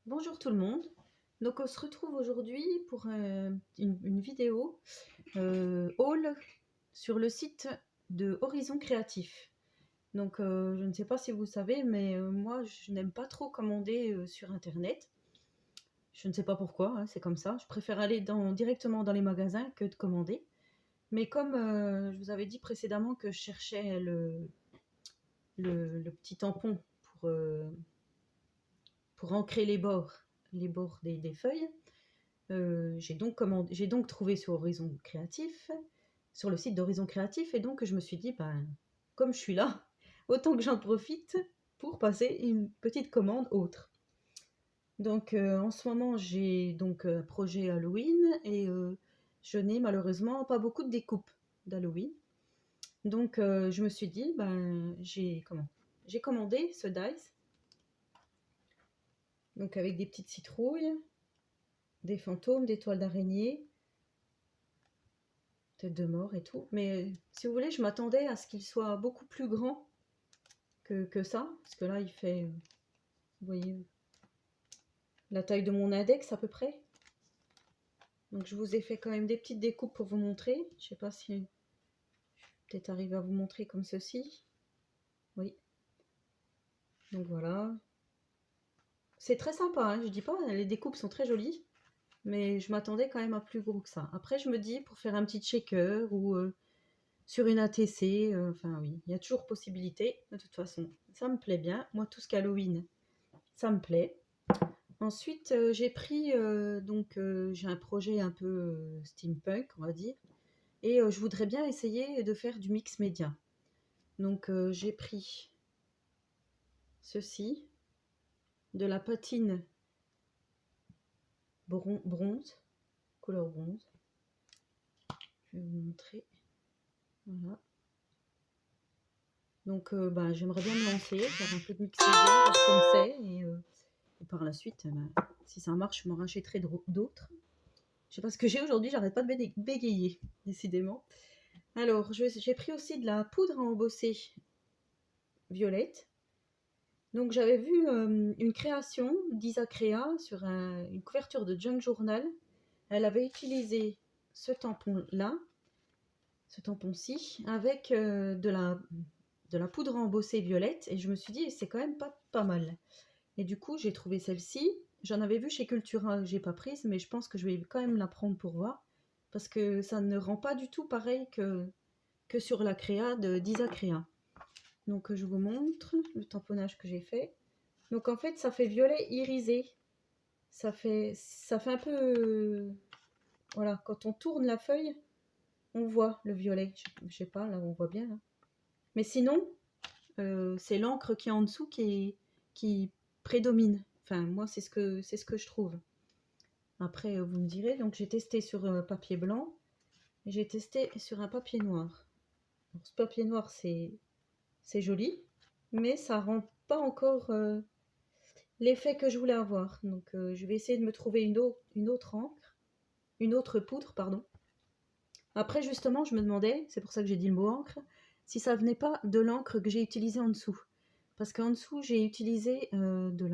Bonjour tout le monde. Donc on se retrouve aujourd'hui pour une vidéo haul sur le site de Horizon Créatif. Donc je ne sais pas si vous savez, mais moi je n'aime pas trop commander sur internet. Je ne sais pas pourquoi, hein, c'est comme ça. Je préfère aller directement dans les magasins que de commander. Mais comme je vous avais dit précédemment que je cherchais le petit tampon pour ancrer les bords des feuilles. J'ai donc trouvé sur Horizon Créatif, sur le site d'Horizon Créatif, et donc je me suis dit, ben, comme je suis là, autant que j'en profite pour passer une petite commande autre. Donc en ce moment, j'ai donc un projet Halloween et je n'ai malheureusement pas beaucoup de découpes d'Halloween. Donc je me suis dit, ben, j'ai commandé ce dice, donc avec des petites citrouilles, des fantômes, des toiles d'araignée, tête de mort et tout. Mais si vous voulez, je m'attendais à ce qu'il soit beaucoup plus grand que ça. Parce que là, il fait, vous voyez, la taille de mon index à peu près. Donc je vous ai fait quand même des petites découpes pour vous montrer. Je sais pas si je vais peut-être arriver à vous montrer comme ceci. Oui. Donc voilà. C'est très sympa, hein, je dis pas, les découpes sont très jolies. Mais je m'attendais quand même à plus gros que ça. Après, je me dis, pour faire un petit shaker ou sur une ATC, enfin oui, il y a toujours possibilité. De toute façon, ça me plaît bien. Moi, tout ce qu'Halloween, ça me plaît. Ensuite, j'ai pris, j'ai un projet un peu steampunk, on va dire, et je voudrais bien essayer de faire du mix média. Donc, j'ai pris ceci, de la patine bronze, couleur bronze. Je vais vous montrer. Voilà. Donc, ben, j'aimerais bien me lancer, faire un peu de mix média, voir comme c'est, et par la suite, ben, si ça marche, je m'en rachèterai d'autres. Je sais pas ce que j'ai aujourd'hui, j'arrête pas de bégayer, décidément. Alors, j'ai pris aussi de la poudre à embosser violette. Donc, j'avais vu une création d'Isa Crea sur une couverture de Junk Journal. Elle avait utilisé ce tampon-là, ce tampon-ci, avec de la poudre à embosser violette. Et je me suis dit, c'est quand même pas mal. Et du coup, j'ai trouvé celle-ci. J'en avais vu chez Cultura, j'ai pas prise, mais je pense que je vais quand même la prendre pour voir. Parce que ça ne rend pas du tout pareil que sur la créa d'Isa Crea. Donc je vous montre le tamponnage que j'ai fait. Donc en fait ça fait violet irisé. Ça fait un peu... voilà, quand on tourne la feuille, on voit le violet. Je sais pas, là on voit bien. Là. Mais sinon, c'est l'encre qui est en dessous qui prédomine. Enfin, moi c'est ce que je trouve. Après, vous me direz, donc j'ai testé sur papier blanc, et j'ai testé sur un papier noir. Alors, ce papier noir, c'est joli, mais ça rend pas encore l'effet que je voulais avoir. Donc je vais essayer de me trouver une autre encre, une autre poudre, pardon. Après, justement, je me demandais, c'est pour ça que j'ai dit le mot encre, si ça venait pas de l'encre que j'ai utilisée en dessous. Parce qu'en dessous, j'ai utilisé de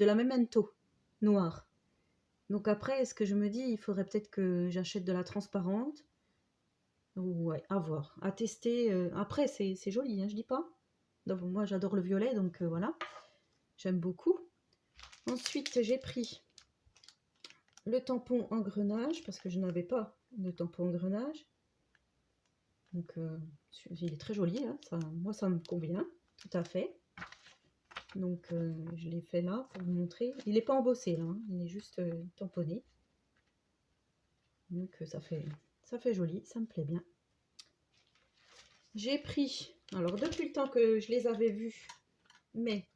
la Memento noire. Donc après, est-ce que je me dis, il faudrait peut-être que j'achète de la transparente. Ouais, à voir, à tester. Après, c'est joli, hein, je dis pas. Donc, moi, j'adore le violet, donc voilà, j'aime beaucoup. Ensuite, j'ai pris le tampon engrenage, parce que je n'avais pas de tampon engrenage. Donc, il est très joli, hein, ça, moi, ça me convient, tout à fait. Donc, je l'ai fait là pour vous montrer. Il n'est pas embossé, là, hein, il est juste tamponné. Donc, ça fait joli, ça me plaît bien. J'ai pris, alors depuis le temps que je les avais vus, mais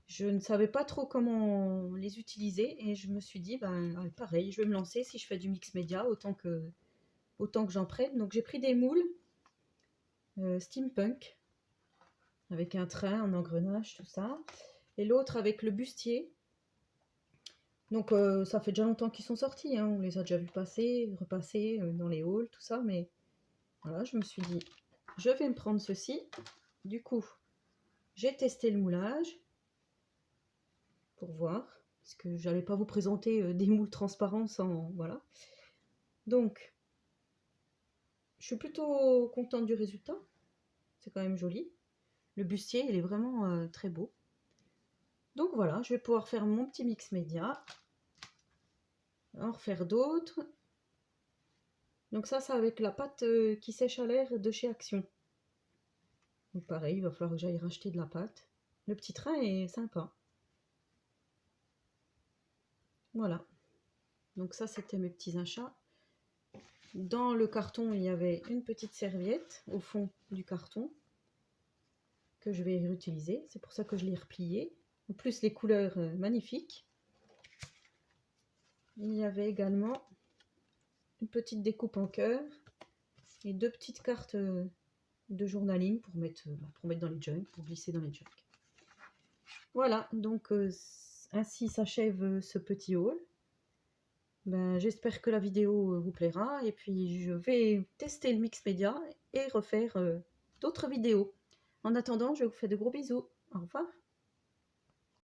je ne savais pas trop comment les utiliser et je me suis dit, ben pareil, je vais me lancer si je fais du mix média, autant que j'en prenne. Donc j'ai pris des moules steampunk avec un train, un engrenage, tout ça, et l'autre avec le bustier. Donc ça fait déjà longtemps qu'ils sont sortis, hein, on les a déjà vus passer, repasser dans les halls, tout ça, mais voilà, je me suis dit, je vais me prendre ceci. Du coup, j'ai testé le moulage. pour voir, parce que j'allais pas vous présenter des moules transparents sans... Voilà. Donc, je suis plutôt contente du résultat. C'est quand même joli. Le bustier, il est vraiment très beau. Donc voilà, je vais pouvoir faire mon petit mix média. En refaire d'autres. Donc ça, c'est avec la pâte qui sèche à l'air de chez Action. Donc pareil, il va falloir que j'aille racheter de la pâte. Le petit train est sympa. Voilà. Donc ça, c'était mes petits achats. Dans le carton, il y avait une petite serviette au fond du carton que je vais réutiliser. C'est pour ça que je l'ai replié. En plus, les couleurs magnifiques. Il y avait également une petite découpe en cœur et 2 petites cartes de journaling pour mettre dans les jugs, pour glisser dans les jugs. Voilà, donc ainsi s'achève ce petit haul. Ben, j'espère que la vidéo vous plaira et puis je vais tester le mix média et refaire d'autres vidéos. En attendant, je vous fais de gros bisous. Au revoir.